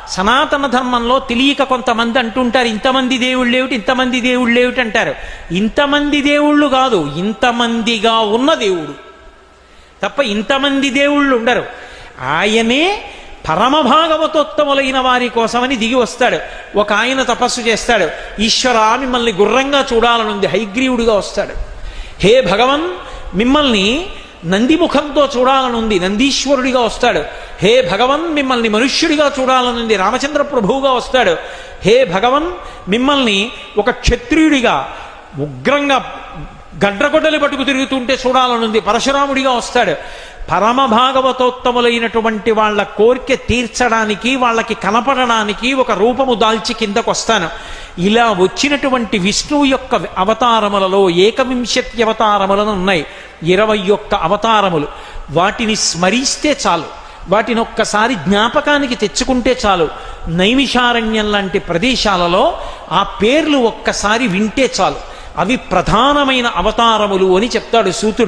సనాతన ధర్మంలో తెలియక కొంతమంది అంటుంటారు, ఇంతమంది దేవుళ్ళు ఏమిటి, ఇంతమంది దేవుళ్ళు ఏమిటి అంటారు. ఇంతమంది దేవుళ్ళు కాదు, ఇంతమందిగా ఉన్న దేవుడు తప్ప ఇంతమంది దేవుళ్ళు ఉండరు. ఆయనే పరమభాగవతోత్తములైన వారి కోసమని దిగి వస్తాడు. ఒక ఆయన తపస్సు చేస్తాడు, ఈశ్వరా మిమ్మల్ని గుర్రంగా చూడాలనుంది, హైగ్రీవుడిగా వస్తాడు. హే భగవన్ మిమ్మల్ని నందిముఖంతో చూడాలనుంది, నందీశ్వరుడిగా వస్తాడు. హే భగవన్ మిమ్మల్ని మనుష్యుడిగా చూడాలనుంది, రామచంద్ర ప్రభువుగా వస్తాడు. హే భగవన్ మిమ్మల్ని ఒక క్షత్రియుడిగా ఉగ్రంగా గడ్రగొడ్డలి పట్టుకు తిరుగుతుంటే చూడాలనుంది, పరశురాముడిగా వస్తాడు. పరమ భాగవతోత్తములైనటువంటి వాళ్ళ కోరిక తీర్చడానికి, వాళ్ళకి కనపడడానికి ఒక రూపము దాల్చి కిందకు వస్తాను. ఇలా వచ్చినటువంటి విష్ణువు యొక్క అవతారములలో 21 అవతారములను ఉన్నాయి, 21 అవతారములు. వాటిని స్మరిస్తే చాలు, వాటిని ఒక్కసారి జ్ఞాపకానికి తెచ్చుకుంటే చాలు. నైమిషారణ్యం లాంటి ప్రదేశాలలో ఆ పేర్లు ఒక్కసారి వింటే చాలు. అవి ప్రధానమైన అవతారములు అని చెప్తాడు సూతుడు.